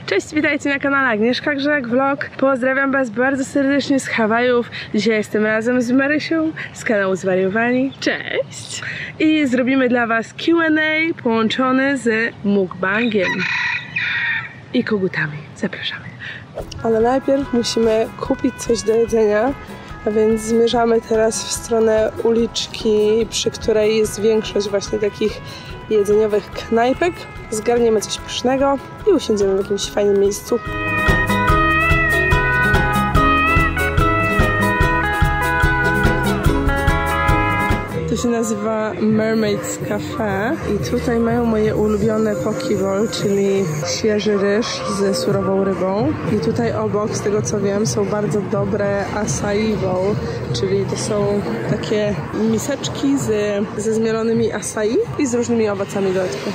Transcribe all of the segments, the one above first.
Cześć, witajcie na kanale Agnieszka Grzech Vlog. Pozdrawiam was bardzo serdecznie z Hawajów. Dzisiaj jestem razem z Marysią z kanału Zwariowani. Cześć! I zrobimy dla was Q&A połączone z mukbangiem i kogutami. Zapraszamy. Ale najpierw musimy kupić coś do jedzenia, a więc zmierzamy teraz w stronę uliczki, przy której jest większość właśnie takich jedzeniowych knajpek. Zgarniemy coś pysznego i usiądziemy w jakimś fajnym miejscu. To się nazywa Mermaid's Cafe i tutaj mają moje ulubione poke bowl, czyli świeży ryż ze surową rybą. I tutaj obok, z tego co wiem, są bardzo dobre acai bowl, czyli to są takie miseczki ze zmielonymi acai i z różnymi owocami do dodatku.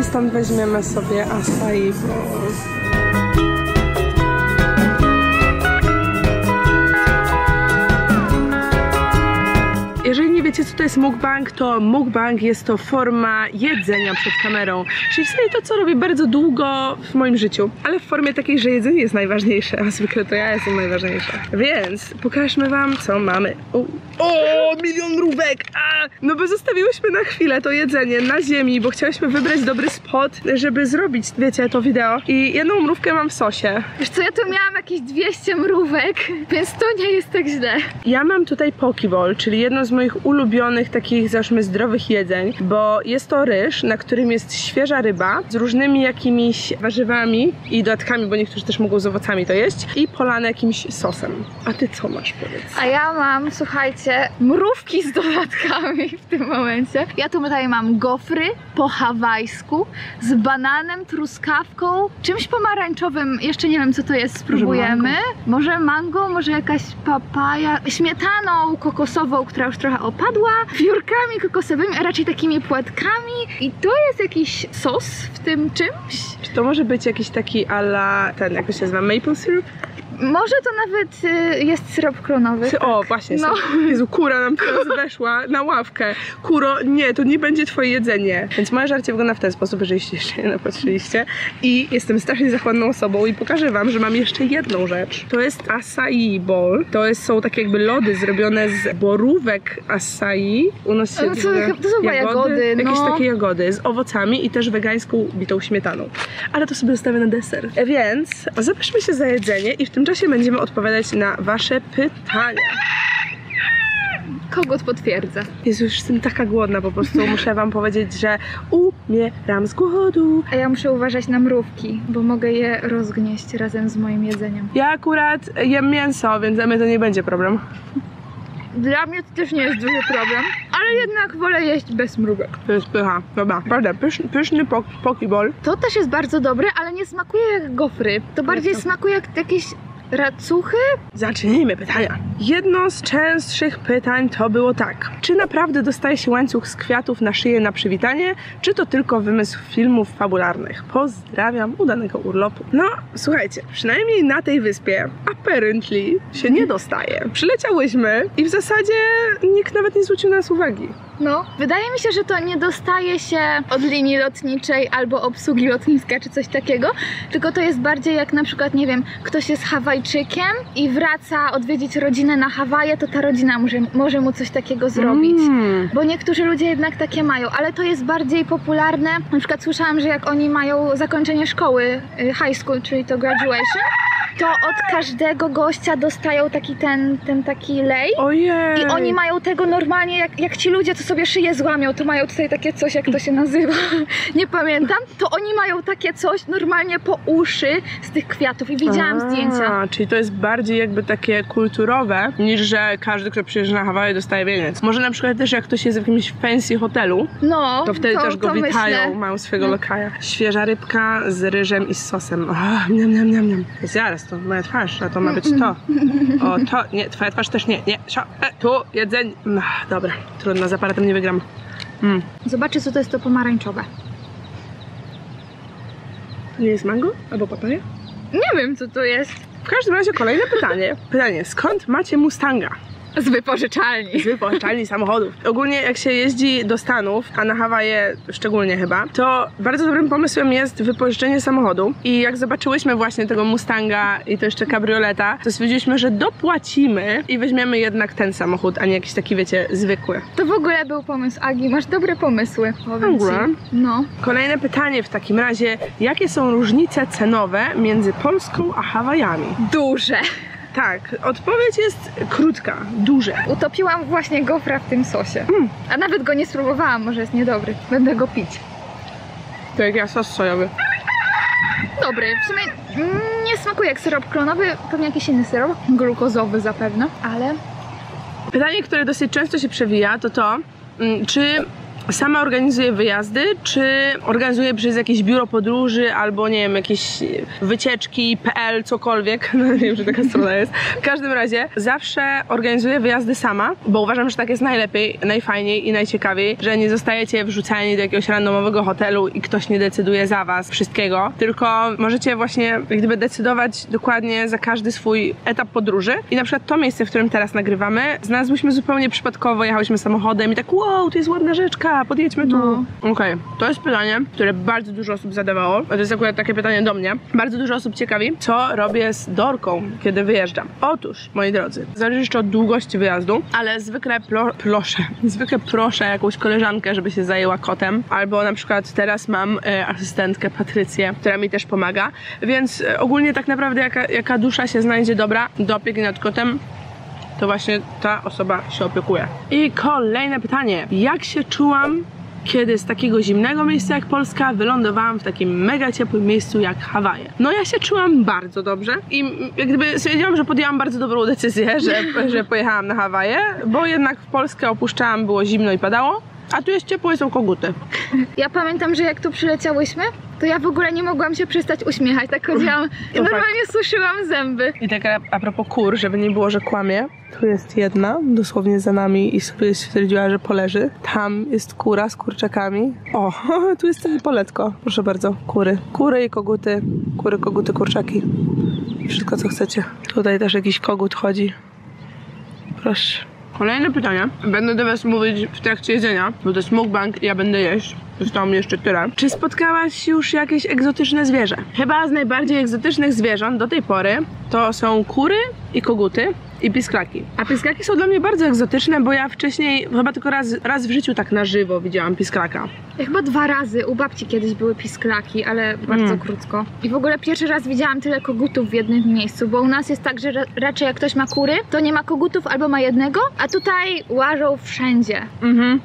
Stąd weźmiemy sobie acai bowl. Jeżeli nie wiecie, co to jest mukbang, to mukbang jest to forma jedzenia przed kamerą. Czyli w sumie to, co robię bardzo długo w moim życiu, ale w formie takiej, że jedzenie jest najważniejsze, a zwykle to ja jestem najważniejsza. Więc pokażmy wam, co mamy. O, milion mrówek! No bo zostawiłyśmy na chwilę to jedzenie na ziemi, bo chciałyśmy wybrać dobry spot, żeby zrobić, wiecie, to wideo. I jedną mrówkę mam w sosie. Wiesz co, ja tu miałam jakieś 200 mrówek, więc to nie jest tak źle. Ja mam tutaj poke bowl, czyli jedno z moich ulubionych takich, załóżmy, zdrowych jedzeń, bo jest to ryż, na którym jest świeża ryba z różnymi jakimiś warzywami i dodatkami, bo niektórzy też mogą z owocami to jeść, i polane jakimś sosem. A ty co masz, powiedz? A ja mam, słuchajcie, mrówki z dodatkami w tym momencie. Ja tutaj mam gofry po hawajsku z bananem, truskawką, czymś pomarańczowym, jeszcze nie wiem co to jest, spróbujemy. Może mango, może jakaś papaja, śmietaną kokosową, która już trochę opadła, wiórkami kokosowymi, a raczej takimi płatkami, i to jest jakiś sos w tym czymś. Czy to może być jakiś taki a la ten, jak to się nazywa, maple syrup? Może to nawet jest syrop klonowy. Tak. O, właśnie. No. Jezu, kura nam teraz weszła na ławkę. Kuro, nie, to nie będzie twoje jedzenie. Więc moje żarcie wygląda w ten sposób, jeżeli jeszcze nie napatrzyliście. I jestem strasznie zachłanną osobą i pokażę wam, że mam jeszcze jedną rzecz. To jest acai bowl. Są takie jakby lody zrobione z borówek acai. U nas się to są jagody, jakieś takie jagody z owocami i też wegańską bitą śmietaną. Ale to sobie zostawię na deser. Więc zabierzmy się za jedzenie i w tym czasie będziemy odpowiadać na wasze pytania. Kogut potwierdza. Jezu, już jestem taka głodna, po prostu muszę wam powiedzieć, że umieram z głodu. A ja muszę uważać na mrówki, bo mogę je rozgnieść razem z moim jedzeniem. Ja akurat jem mięso, więc dla mnie to nie będzie problem. Dla mnie to też nie jest duży problem, ale jednak wolę jeść bez mrówek. To jest pycha, dobra, prawda, pyszny poke bowl. To też jest bardzo dobre, ale nie smakuje jak gofry. To bardziej smakuje jak jakieś racuchy? Zacznijmy pytania. Jedno z częstszych pytań to było tak. Czy naprawdę dostaje się łańcuch z kwiatów na szyję na przywitanie, czy to tylko wymysł filmów fabularnych? Pozdrawiam, udanego urlopu. No, słuchajcie, przynajmniej na tej wyspie apparently się nie dostaje. Przyleciałyśmy i w zasadzie nikt nawet nie zwrócił na nas uwagi. No, wydaje mi się, że to nie dostaje się od linii lotniczej albo obsługi lotniska czy coś takiego, tylko to jest bardziej jak na przykład, nie wiem, ktoś jest Hawajczykiem i wraca odwiedzić rodzinę na Hawaje, to ta rodzina może mu coś takiego zrobić. Bo niektórzy ludzie jednak takie mają, ale to jest bardziej popularne. Na przykład słyszałam, że jak oni mają zakończenie szkoły, high school, czyli to graduation, to od każdego gościa dostają ten taki lej. Ojej. I oni mają tego normalnie, jak ci ludzie, co sobie szyję złamią, to mają tutaj takie coś, jak to się nazywa, nie pamiętam, to oni mają takie coś normalnie po uszy z tych kwiatów i widziałam zdjęcia. Czyli to jest bardziej jakby takie kulturowe, niż że każdy, kto przyjeżdża na Hawaje, dostaje wieniec. Może na przykład też jak ktoś jest w jakimś fancy hotelu, no, to wtedy też go witają, myślę. mają swojego lokaja. Świeża rybka z ryżem i z sosem. Niam. To jest zaraz, to moja twarz, a to ma być to. O, to, nie, twoja twarz też nie, tu, jedzenie. No, dobra, trudno, z aparatem nie wygram. Zobaczę, co to jest to pomarańczowe. Nie jest mango? Albo papaja? Nie wiem, co to jest. W każdym razie kolejne pytanie. Pytanie, skąd macie Mustanga? Z wypożyczalni. Z wypożyczalni samochodów. Ogólnie jak się jeździ do Stanów, a na Hawaje szczególnie chyba, to bardzo dobrym pomysłem jest wypożyczenie samochodu. I jak zobaczyłyśmy właśnie tego Mustanga i to jeszcze kabrioleta, to stwierdziliśmy, że dopłacimy i weźmiemy jednak ten samochód, a nie jakiś taki, wiecie, zwykły. To w ogóle był pomysł Agi, masz dobre pomysły, powiem ci. No. Kolejne pytanie w takim razie, jakie są różnice cenowe między Polską a Hawajami? Duże. Tak, odpowiedź jest krótka, duże. Utopiłam właśnie gofra w tym sosie. A nawet go nie spróbowałam, może jest niedobry. Będę go pić. To jak ja sos sojowy. Dobry, w sumie nie smakuje jak syrop klonowy, pewnie jakiś inny syrop, glukozowy zapewne, ale... Pytanie, które dosyć często się przewija, to czy sama organizuje wyjazdy, czy organizuje przez jakieś biuro podróży, albo nie wiem, jakieś wycieczki.pl, cokolwiek, no, nie wiem, że taka strona jest. W każdym razie zawsze organizuje wyjazdy sama, bo uważam, że tak jest najlepiej, najfajniej i najciekawiej, że nie zostajecie wrzucani do jakiegoś randomowego hotelu i ktoś nie decyduje za was wszystkiego, tylko możecie właśnie jak gdyby decydować dokładnie za każdy swój etap podróży. I na przykład to miejsce, w którym teraz nagrywamy, znalazłyśmy zupełnie przypadkowo, jechałyśmy samochodem i tak wow, to jest ładna rzeczka, podjedźmy tu. No. Okej, to jest pytanie, które bardzo dużo osób zadawało. To jest akurat takie pytanie do mnie. Bardzo dużo osób ciekawi, co robię z Dorką, kiedy wyjeżdżam. Otóż, moi drodzy, zależy jeszcze od długości wyjazdu, ale zwykle proszę jakąś koleżankę, żeby się zajęła kotem, albo na przykład teraz mam asystentkę Patrycję, która mi też pomaga, więc ogólnie tak naprawdę jaka dusza się znajdzie dobra do opieki nad kotem, to właśnie ta osoba się opiekuje. I kolejne pytanie. Jak się czułam, kiedy z takiego zimnego miejsca jak Polska wylądowałam w takim mega ciepłym miejscu jak Hawaje? No ja się czułam bardzo dobrze i jak gdyby stwierdziłam, że podjęłam bardzo dobrą decyzję, że pojechałam na Hawaje, bo jednak w Polskę opuszczałam, było zimno i padało, a tu jest ciepło i są koguty. Ja pamiętam, że jak tu przyleciałyśmy, to ja w ogóle nie mogłam się przestać uśmiechać, tak chodziłam i normalnie suszyłam zęby. I tak a propos kur, żeby nie było, że kłamie, tu jest jedna, dosłownie za nami i sobie stwierdziła, że poleży. Tam jest kura z kurczakami. O, tu jest takie poletko. Proszę bardzo, kury. Kury i koguty. Kury, koguty, kurczaki. Wszystko, co chcecie. Tutaj też jakiś kogut chodzi. Proszę. Kolejne pytanie. Będę do was mówić w trakcie jedzenia, bo to jest mukbang i ja będę jeść. Zostało mi jeszcze tyle. Czy spotkałaś już jakieś egzotyczne zwierzę? Chyba z najbardziej egzotycznych zwierząt do tej pory to są kury i koguty i pisklaki. A pisklaki są dla mnie bardzo egzotyczne, bo ja wcześniej chyba tylko raz w życiu tak na żywo widziałam pisklaka. Ja chyba 2 razy, u babci kiedyś były pisklaki, ale bardzo krótko. I w ogóle pierwszy raz widziałam tyle kogutów w jednym miejscu, bo u nas jest tak, że raczej jak ktoś ma kury, to nie ma kogutów albo ma jednego, a tutaj łażą wszędzie.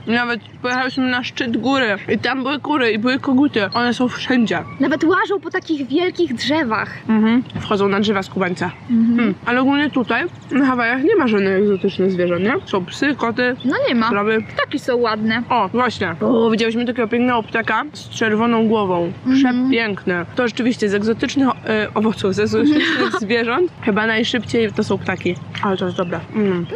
Nawet pojechałyśmy na szczyt góry i tam były kury i były koguty. One są wszędzie. Nawet łażą po takich wielkich drzewach. Wchodzą na drzewa skubańca. Ale ogólnie tutaj na Hawajach nie ma żadnych egzotycznych zwierząt, nie? Są psy, koty, No nie ma. krowy. Ptaki są ładne. O, właśnie. Widziałyśmy takiego pięknego ptaka z czerwoną głową. Przepiękne. To rzeczywiście z egzotycznych owoców, z egzotycznych zwierząt chyba najszybciej to są ptaki. Ale to jest dobre.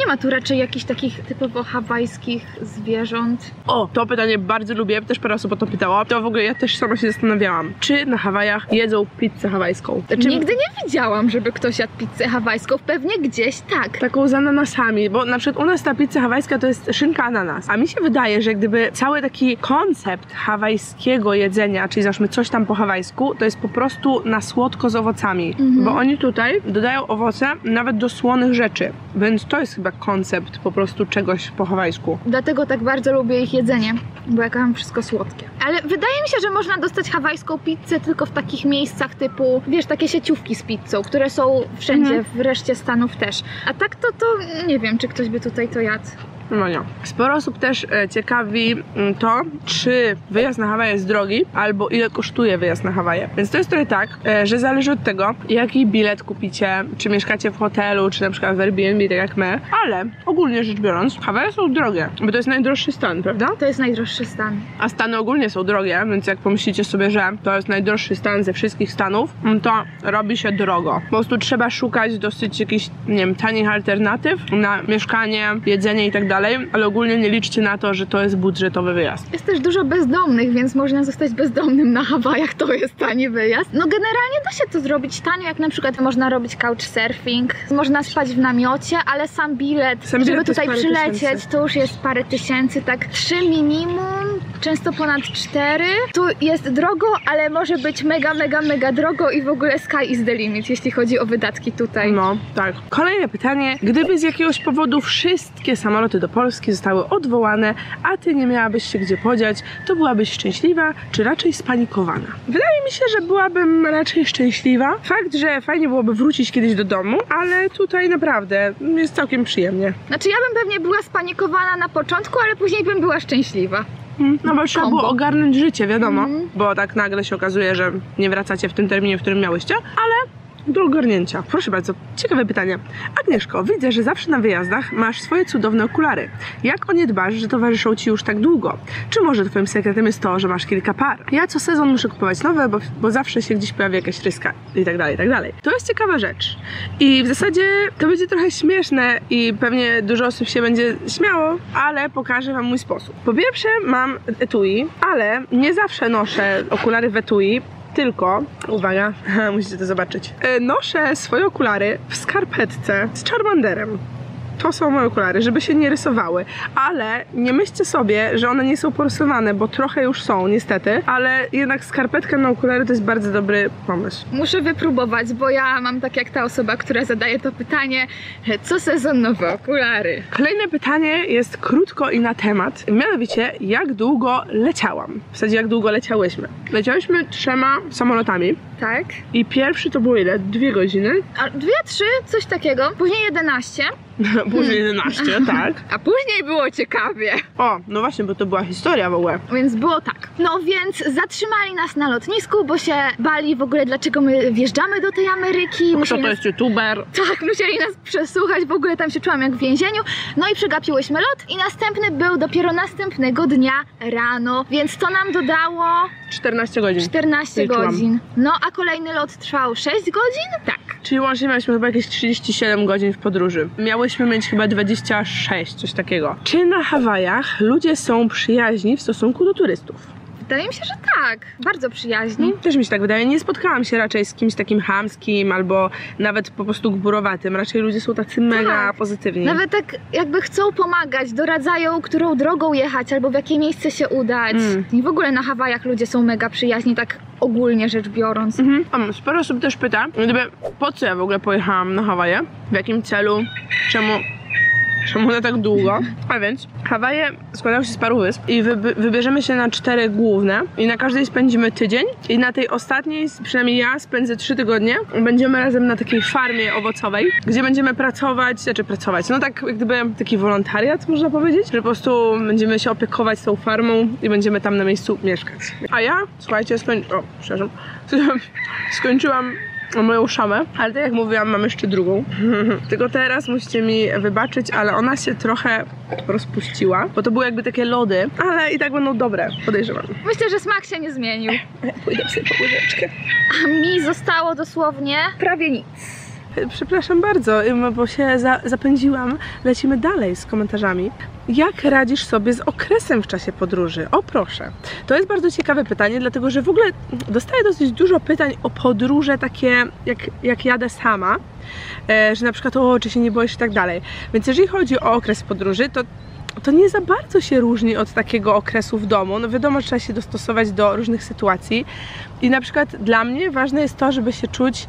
Nie ma tu raczej jakichś takich typowo hawajskich zwierząt. O, to pytanie bardzo lubię, też parę osób o to pytała. To w ogóle ja też sama się zastanawiałam, czy na Hawajach jedzą pizzę hawajską. Nigdy nie widziałam, żeby ktoś jadł pizzę hawajską. Pewnie gdzieś tak. Taką z ananasami, bo na przykład u nas ta pizza hawajska to jest szynka ananas. A mi się wydaje, że jak gdyby cały taki koncept hawajskiego jedzenia, czyli załóżmy coś tam po hawajsku, to jest po prostu na słodko z owocami. Bo oni tutaj dodają owoce nawet do słonych rzeczy. Więc to jest chyba koncept po prostu czegoś po hawajsku. Dlatego tak bardzo lubię ich jedzenie, bo ja kocham wszystko słodkie. Ale wydaje mi się, że można dostać hawajską pizzę tylko w takich miejscach typu, wiesz, takie sieciówki z pizzą, które są wszędzie, w reszcie Stanów też. A tak to nie wiem, czy ktoś by tutaj to jadł. No nie. Sporo osób też ciekawi to, czy wyjazd na Hawaje jest drogi, albo ile kosztuje wyjazd na Hawaje. Więc to jest trochę tak, że zależy od tego, jaki bilet kupicie, czy mieszkacie w hotelu, czy na przykład w Airbnb, tak jak my. Ale ogólnie rzecz biorąc, Hawaje są drogie, bo to jest najdroższy stan, prawda? To jest najdroższy stan. A stany ogólnie są drogie, więc jak pomyślicie sobie, że to jest najdroższy stan ze wszystkich stanów, to robi się drogo. Po prostu trzeba szukać dosyć jakichś, nie wiem, tanich alternatyw na mieszkanie, jedzenie i tak dalej, ale ogólnie nie liczcie na to, że to jest budżetowy wyjazd. Jest też dużo bezdomnych, więc można zostać bezdomnym na Hawajach, to jest tani wyjazd. No generalnie da się to zrobić tanio, jak na przykład można robić couchsurfing, można spać w namiocie, ale sam bilet żeby tutaj przylecieć, to już jest parę tysięcy, tak 3 minimum, często ponad 4. Tu jest drogo, ale może być mega drogo i w ogóle sky is the limit, jeśli chodzi o wydatki tutaj. No, tak. Kolejne pytanie. Gdyby z jakiegoś powodu wszystkie samoloty do Polski zostały odwołane, a ty nie miałabyś się gdzie podziać, to byłabyś szczęśliwa, czy raczej spanikowana? Wydaje mi się, że byłabym raczej szczęśliwa. Fakt, że fajnie byłoby wrócić kiedyś do domu, ale tutaj naprawdę jest całkiem przyjemnie. Znaczy ja bym pewnie była spanikowana na początku, ale później bym była szczęśliwa. No bo trzeba było ogarnąć życie, wiadomo, bo tak nagle się okazuje, że nie wracacie w tym terminie, w którym miałyście, ale do ogarnięcia. Proszę bardzo, ciekawe pytanie. Agnieszko, widzę, że zawsze na wyjazdach masz swoje cudowne okulary. Jak o nie dbasz, że towarzyszą ci już tak długo? Czy może twoim sekretem jest to, że masz kilka par? Ja co sezon muszę kupować nowe, bo zawsze się gdzieś pojawia jakaś ryska i tak dalej, i tak dalej. To jest ciekawa rzecz. I w zasadzie to będzie trochę śmieszne i pewnie dużo osób się będzie śmiało, ale pokażę wam mój sposób. Po pierwsze mam etui, ale nie zawsze noszę okulary w etui, tylko, uwaga, musicie to zobaczyć, noszę swoje okulary w skarpetce z Charmanderem. To są moje okulary, żeby się nie rysowały, ale nie myślcie sobie, że one nie są porysowane, bo trochę już są, niestety, ale jednak skarpetka na okulary to jest bardzo dobry pomysł. Muszę wypróbować, bo ja mam tak jak ta osoba, która zadaje to pytanie, co sezon nowe okulary? Kolejne pytanie jest krótko i na temat, mianowicie jak długo leciałam, w zasadzie jak długo leciałyśmy. Leciałyśmy 3 samolotami. Tak. I pierwszy to było ile? 2 godziny? A 2, 3, coś takiego, później 11. Później 11, tak. A później było ciekawie. O, no właśnie, bo to była historia w ogóle. Więc było tak. No więc zatrzymali nas na lotnisku, bo się bali w ogóle, dlaczego my wjeżdżamy do tej Ameryki. Kto to jest youtuber? Tak, musieli nas przesłuchać, w ogóle tam się czułam jak w więzieniu. No i przegapiłyśmy lot i następny był dopiero następnego dnia rano, więc to nam dodało 14 godzin. 14 godzin. No a kolejny lot trwał 6 godzin? Tak. Czyli łącznie mieliśmy chyba jakieś 37 godzin w podróży. Miałyśmy mieć chyba 26, coś takiego. Czy na Hawajach ludzie są przyjaźni w stosunku do turystów? Wydaje mi się, że tak. Bardzo przyjaźni. Też mi się tak wydaje. Nie spotkałam się raczej z kimś takim chamskim albo nawet po prostu gburowatym. Raczej ludzie są tacy mega pozytywni. Nawet tak jakby chcą pomagać, doradzają, którą drogą jechać albo w jakie miejsce się udać. I w ogóle na Hawajach ludzie są mega przyjaźni, tak ogólnie rzecz biorąc. Sporo osób też pyta, gdyby, po co ja w ogóle pojechałam na Hawaje? W jakim celu? Czemu na tak długo? A więc Hawaje składają się z paru wysp i wybierzemy się na 4 główne i na każdej spędzimy tydzień i na tej ostatniej, przynajmniej ja spędzę 3 tygodnie. Będziemy razem na takiej farmie owocowej, gdzie będziemy pracować, no tak jak gdyby taki wolontariat można powiedzieć, że po prostu będziemy się opiekować tą farmą i będziemy tam na miejscu mieszkać. A ja, słuchajcie, skończyłam moją szamę, ale tak jak mówiłam, mam jeszcze drugą. Tylko teraz musicie mi wybaczyć, ale ona się trochę rozpuściła, bo to były jakby takie lody, ale i tak będą dobre, podejrzewam. Myślę, że smak się nie zmienił. Pójdę sobie po łyżeczkę. A mi zostało dosłownie prawie nic. Przepraszam bardzo, bo się zapędziłam. Lecimy dalej z komentarzami. Jak radzisz sobie z okresem w czasie podróży? O proszę. To jest bardzo ciekawe pytanie, dlatego że w ogóle dostaję dosyć dużo pytań o podróże takie, jak jadę sama, że na przykład czy się nie boisz i tak dalej. Więc jeżeli chodzi o okres podróży, to nie za bardzo się różni od takiego okresu w domu. No wiadomo, że trzeba się dostosować do różnych sytuacji i na przykład dla mnie ważne jest to, żeby się czuć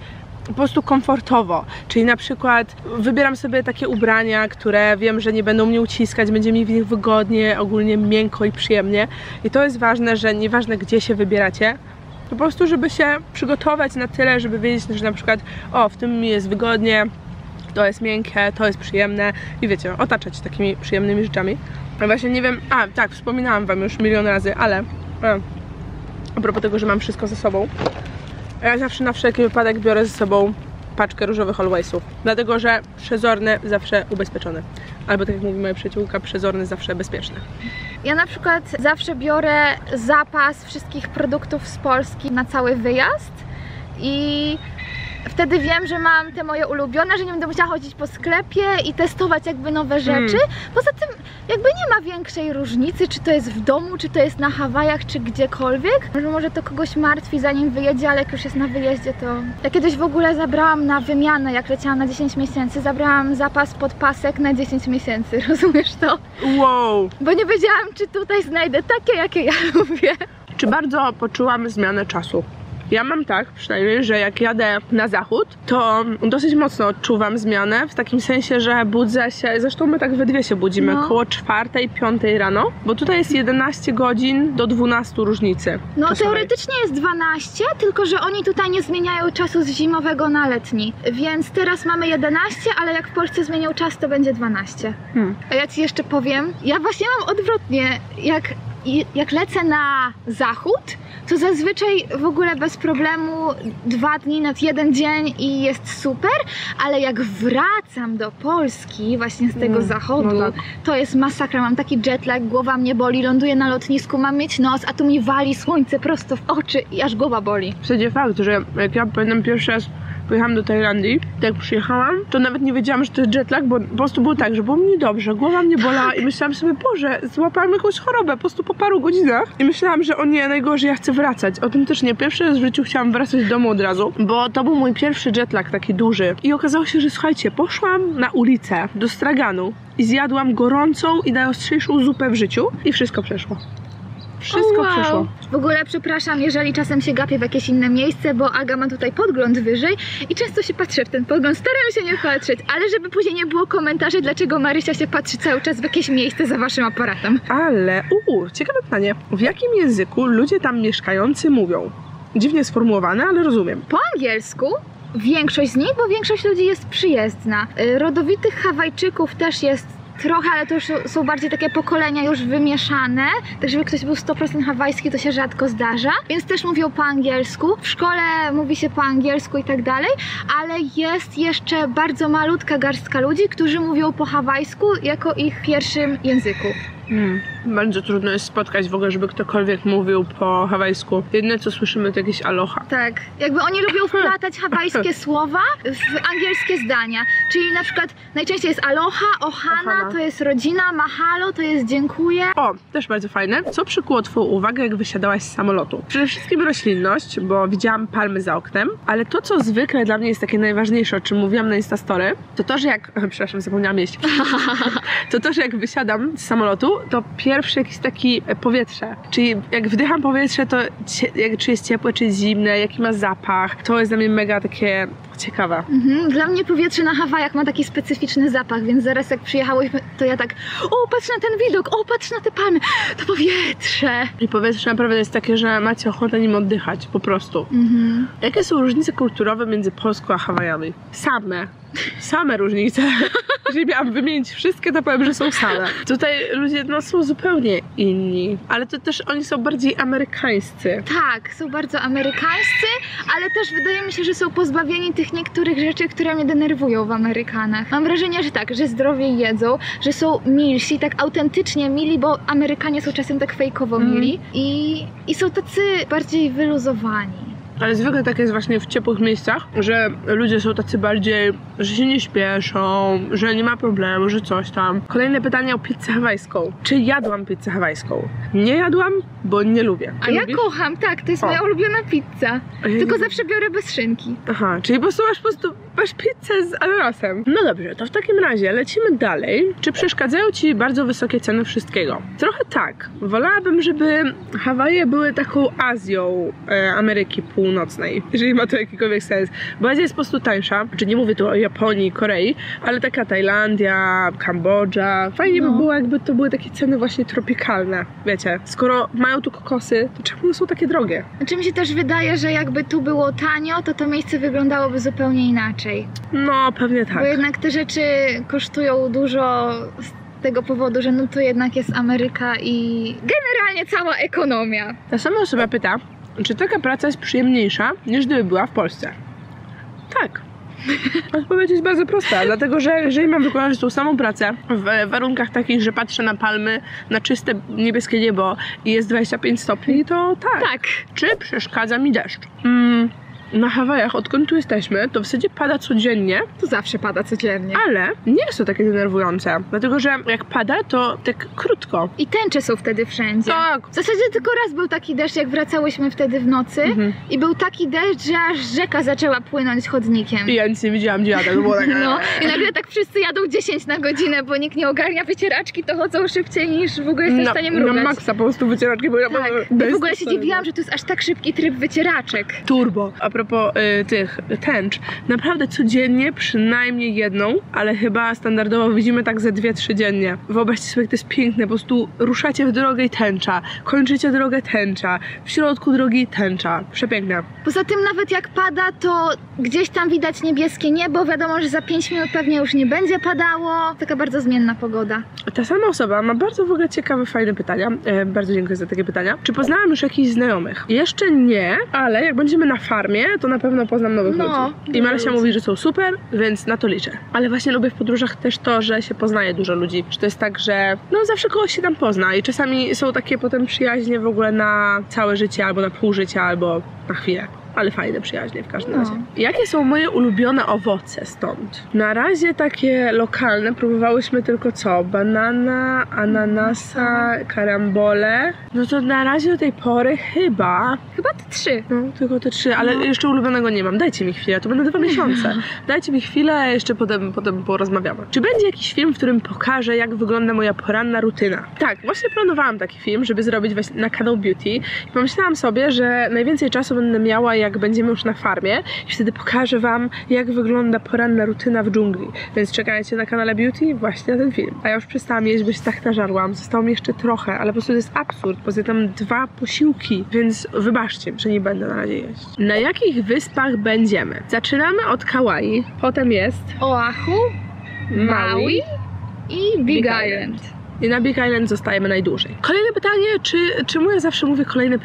po prostu komfortowo, czyli na przykład wybieram sobie takie ubrania, które wiem, że nie będą mnie uciskać, będzie mi w nich wygodnie, ogólnie miękko i przyjemnie i to jest ważne, że nieważne gdzie się wybieracie, po prostu żeby się przygotować na tyle, żeby wiedzieć, że na przykład w tym mi jest wygodnie, to jest miękkie, to jest przyjemne i wiecie, otaczać takimi przyjemnymi rzeczami. No właśnie nie wiem, tak, wspominałam wam już milion razy, ale a propos tego, że mam wszystko ze sobą, ja zawsze na wszelki wypadek biorę ze sobą paczkę różowych Alwaysów, dlatego że przezorny zawsze ubezpieczony. Albo tak jak mówi moja przyjaciółka, przezorny zawsze bezpieczny. Ja na przykład zawsze biorę zapas wszystkich produktów z Polski na cały wyjazd i wtedy wiem, że mam te moje ulubione, że nie będę musiała chodzić po sklepie i testować jakby nowe rzeczy. Poza tym jakby nie ma większej różnicy, czy to jest w domu, czy to jest na Hawajach, czy gdziekolwiek. Może to kogoś martwi zanim wyjedzie, ale jak już jest na wyjeździe, to... Ja kiedyś w ogóle zabrałam na wymianę, jak leciałam na 10 miesięcy, zabrałam zapas podpasek na 10 miesięcy, rozumiesz to? Wow! Bo nie wiedziałam, czy tutaj znajdę takie, jakie ja lubię. Czy bardzo poczułam zmianę czasu? Ja mam tak przynajmniej, że jak jadę na zachód, to dosyć mocno odczuwam zmianę, w takim sensie, że budzę się, zresztą my tak we dwie się budzimy, koło 4-5 rano, bo tutaj jest 11 godzin do 12 różnicy. No czasowej. teoretycznie jest 12, tylko że oni tutaj nie zmieniają czasu z zimowego na letni, więc teraz mamy 11, ale jak w Polsce zmienią czas, to będzie 12. A ja ci jeszcze powiem, ja właśnie mam odwrotnie, jak lecę na zachód, to zazwyczaj w ogóle bez problemu 2 dni, nawet 1 dzień i jest super, ale jak wracam do Polski właśnie z tego zachodu, no tak. to jest masakra, mam taki jetlag, głowa mnie boli, ląduję na lotnisku, mam mieć nos, a tu mi wali słońce prosto w oczy i aż głowa boli. Wszędzie fakt, że jak ja pamiętam pierwszy raz pojechałam do Tajlandii, tak jak przyjechałam, to nawet nie wiedziałam, że to jest jetlag, bo po prostu było tak, że było mi dobrze, głowa mnie bolała i myślałam sobie, Boże, złapałam jakąś chorobę po prostu po paru godzinach i myślałam, że o nie, najgorzej, ja chcę wracać. O tym też nie, pierwszy raz w życiu chciałam wracać do domu od razu, bo to był mój pierwszy jetlag taki duży i okazało się, że słuchajcie, poszłam na ulicę do straganu i zjadłam gorącą i najostrzejszą zupę w życiu i wszystko przeszło. Wszystko przeszło. W ogóle przepraszam, jeżeli czasem się gapię w jakieś inne miejsce, bo Aga ma tutaj podgląd wyżej i często się patrzę w ten podgląd, staram się nie patrzeć, ale żeby później nie było komentarzy, dlaczego Marysia się patrzy cały czas w jakieś miejsce za waszym aparatem. Ale, ciekawe pytanie, w jakim języku ludzie tam mieszkający mówią? Dziwnie sformułowane, ale rozumiem. Po angielsku większość z nich, bo większość ludzi jest przyjezdna. Rodowitych Hawajczyków też jest trochę, ale to już są bardziej takie pokolenia już wymieszane, tak żeby ktoś był 100% hawajski, to się rzadko zdarza, więc też mówią po angielsku. W szkole mówi się po angielsku i tak dalej, ale jest jeszcze bardzo malutka garstka ludzi, którzy mówią po hawajsku jako ich pierwszym języku. Bardzo trudno jest spotkać w ogóle, żeby ktokolwiek mówił po hawajsku. Jedyne co słyszymy to jakieś aloha. Tak, jakby oni lubią wplatać hawajskie słowa w angielskie zdania, czyli na przykład najczęściej jest aloha, ohana, to jest rodzina, mahalo to jest dziękuję. O, też bardzo fajne. Co przykuło twoją uwagę, jak wysiadałaś z samolotu? Przede wszystkim roślinność, bo widziałam palmy za oknem, ale to, co zwykle dla mnie jest takie najważniejsze, o czym mówiłam na Instastory, to że jak... Przepraszam, zapomniałam jeść. To że jak wysiadam z samolotu, to pierwsze jakieś takie powietrze. Czyli jak wdycham powietrze, to czy jest ciepłe, czy jest zimne, jaki ma zapach. To jest dla mnie mega takie ciekawe. Dla mnie powietrze na Hawajach ma taki specyficzny zapach, więc zaraz jak przyjechałyśmy, to ja tak, o patrz na ten widok, o patrz na te palmy, to powietrze. I powietrze naprawdę jest takie, że macie ochotę nim oddychać, po prostu. Jakie są różnice kulturowe między Polską a Hawajami? Same różnice. Jeżeli miałam wymienić wszystkie, to powiem, że są same. Tutaj ludzie są zupełnie inni, ale to też oni są bardziej amerykańscy. Tak, są bardzo amerykańscy, ale też wydaje mi się, że są pozbawieni tych niektórych rzeczy, które mnie denerwują w Amerykanach. Mam wrażenie, że tak, że zdrowiej jedzą, że są milsi, tak autentycznie mili, bo Amerykanie są czasem tak fejkowo mili i są tacy bardziej wyluzowani. Ale zwykle tak jest właśnie w ciepłych miejscach, że ludzie są tacy bardziej, że się nie śpieszą, że nie ma problemu, że coś tam. Kolejne pytanie o pizzę hawajską. Czy jadłam pizzę hawajską? Nie jadłam, bo nie lubię. A ja kocham, tak, to jest moja ulubiona pizza. Tylko zawsze biorę bez szynki. Aha, czyli po prostu masz pizzę z ananasem. No dobrze, to w takim razie lecimy dalej. Czy przeszkadzają ci bardzo wysokie ceny wszystkiego? Trochę tak. Wolałabym, żeby Hawaje były taką Azją Ameryki Północnej, jeżeli ma to jakikolwiek sens. Bo Azja jest po prostu tańsza. Czy nie mówię tu o Japonii, Korei, ale taka Tajlandia, Kambodża. Fajnie by było, jakby to były takie ceny właśnie tropikalne. Wiecie, skoro mają tu kokosy, to czemu są takie drogie? Znaczy mi się też wydaje, że jakby tu było tanio, to miejsce wyglądało zupełnie inaczej. No, pewnie tak. Bo jednak te rzeczy kosztują dużo z tego powodu, że no to jednak jest Ameryka i generalnie cała ekonomia. Ta sama osoba pyta, czy taka praca jest przyjemniejsza, niż gdyby była w Polsce? Tak. Odpowiedź jest bardzo prosta, dlatego że jeżeli mam wykonać tą samą pracę w warunkach takich, że patrzę na palmy, na czyste niebieskie niebo i jest 25 stopni, to tak. Tak. Czy przeszkadza mi deszcz? na Hawajach, odkąd tu jesteśmy, to w zasadzie pada codziennie. To zawsze pada codziennie. Ale nie jest to takie denerwujące, dlatego że jak pada, to tak krótko. I tęcze są wtedy wszędzie. Tak. W zasadzie tylko raz był taki deszcz, jak wracałyśmy wtedy w nocy i był taki deszcz, że aż rzeka zaczęła płynąć chodnikiem. I ja nic nie widziałam, gdzie jadę, to było tak... No i nagle tak wszyscy jadą 10 na godzinę, bo nikt nie ogarnia wycieraczki, to chodzą szybciej niż w ogóle jesteś w stanie mrugać. Na maksa po prostu wycieraczki, bo tak. Ja w ogóle się dziwiłam, że to jest aż tak szybki tryb wycieraczek. Turbo. A propos tych tęcz, naprawdę codziennie przynajmniej jedną, ale chyba standardowo widzimy tak ze 2-3 dziennie. Wyobraźcie sobie, jak to jest piękne, po prostu ruszacie w drogę i tęcza, kończycie drogę tęcza, w środku drogi tęcza. Przepiękne. Poza tym nawet jak pada, to gdzieś tam widać niebieskie niebo, wiadomo, że za 5 minut pewnie już nie będzie padało. Taka bardzo zmienna pogoda. Ta sama osoba ma bardzo w ogóle ciekawe, fajne pytania. Bardzo dziękuję za takie pytania. Czy poznałam już jakichś znajomych? Jeszcze nie, ale jak będziemy na farmie, to na pewno poznam nowych ludzi. I Marysia mówi, że są super, więc na to liczę. Ale właśnie lubię w podróżach też to, że się poznaje dużo ludzi. Że to jest tak, że no zawsze kogoś się tam pozna i czasami są takie potem przyjaźnie w ogóle na całe życie, albo na pół życia, albo na chwilę. Ale fajne przyjaźnie w każdym razie. Jakie są moje ulubione owoce stąd? Na razie takie lokalne próbowałyśmy tylko co? Banana, ananasa, karambole. No to na razie do tej pory chyba te 3. No, tylko te 3, ale jeszcze ulubionego nie mam. Dajcie mi chwilę, to będą 2 miesiące. Dajcie mi chwilę, a jeszcze potem porozmawiamy. Czy będzie jakiś film, w którym pokażę, jak wygląda moja poranna rutyna? Tak, właśnie planowałam taki film, żeby zrobić właśnie na kanał Beauty. I pomyślałam sobie, że najwięcej czasu będę miała, jak będziemy już na farmie i wtedy pokażę wam, jak wygląda poranna rutyna w dżungli. Więc czekajcie na kanale Beauty właśnie na ten film. A ja już przestałam jeść, bo się tak nażarłam. Zostało mi jeszcze trochę, ale po prostu to jest absurd. Poza tym 2 posiłki, więc wybaczcie, że nie będę na razie jeść. Na jakich wyspach będziemy? Zaczynamy od Kauai, potem jest Oahu, Maui i Big Island. I na Big Island zostajemy najdłużej. Kolejne pytanie, czemu ja zawsze mówię kolejne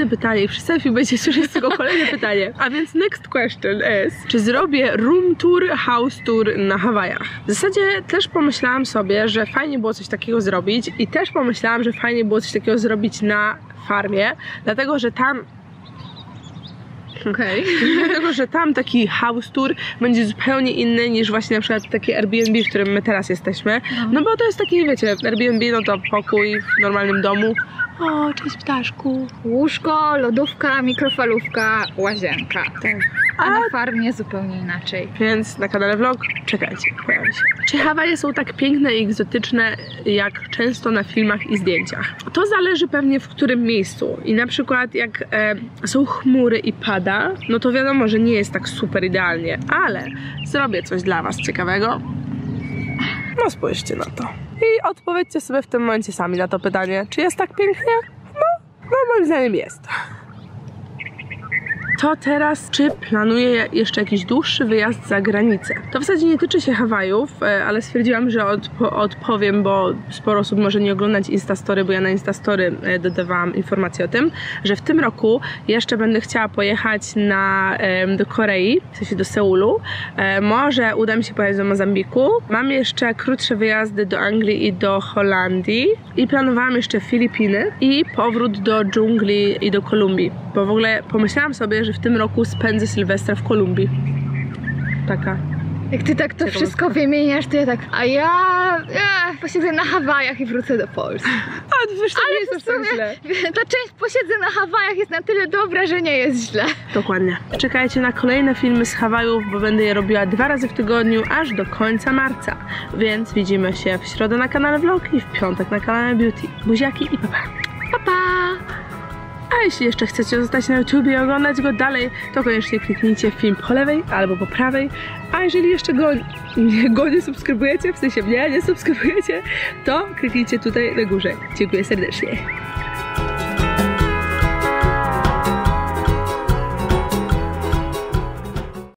pytanie i wszyscy film będzie słyszeć tylko kolejne pytanie. A więc next question is, czy zrobię room tour, house tour na Hawajach? W zasadzie też pomyślałam sobie, że fajnie było coś takiego zrobić i też pomyślałam, że fajnie było coś takiego zrobić na farmie, dlatego że tam dlatego, że tam taki house tour będzie zupełnie inny niż właśnie na przykład takie Airbnb, w którym my teraz jesteśmy. No bo to jest taki, wiecie, Airbnb, no to pokój w normalnym domu. O, cześć ptaszku. Łóżko, lodówka, mikrofalówka, łazienka. Tak. A na farmie zupełnie inaczej. Więc na kanale vlog czekajcie, pojawi się. Czy Hawaje są tak piękne i egzotyczne, jak często na filmach i zdjęciach? To zależy pewnie w którym miejscu. I na przykład jak są chmury i pada, no to wiadomo, że nie jest tak super idealnie. Ale zrobię coś dla was ciekawego. No spójrzcie na to. I odpowiedzcie sobie w tym momencie sami na to pytanie. Czy jest tak pięknie? No moim zdaniem jest. To teraz, czy planuję jeszcze jakiś dłuższy wyjazd za granicę? To w zasadzie nie tyczy się Hawajów, ale stwierdziłam, że odpowiem, bo sporo osób może nie oglądać Instastory, bo ja na Instastory dodawałam informacje o tym, że w tym roku jeszcze będę chciała pojechać do Korei, w sensie do Seulu. Może uda mi się pojechać do Mozambiku. Mam jeszcze krótsze wyjazdy do Anglii i do Holandii. I planowałam jeszcze Filipiny i powrót do dżungli i do Kolumbii. Bo w ogóle pomyślałam sobie, że w tym roku spędzę Sylwestra w Kolumbii. Taka. Jak ty tak to wszystko wymieniasz, to ja tak, a ja posiedzę na Hawajach i wrócę do Polski. A wiesz, to nie jest aż tak źle. Ta część posiedzę na Hawajach jest na tyle dobra, że nie jest źle. Dokładnie. Czekajcie na kolejne filmy z Hawajów, bo będę je robiła 2 razy w tygodniu, aż do końca marca. Więc widzimy się w środę na kanale Vlog i w piątek na kanale Beauty. Buziaki i pa pa. Pa pa! A jeśli jeszcze chcecie zostać na YouTube i oglądać go dalej, to koniecznie kliknijcie film po lewej albo po prawej. A jeżeli jeszcze go nie subskrybujecie, w sensie mnie nie subskrybujecie, to kliknijcie tutaj na górze. Dziękuję serdecznie.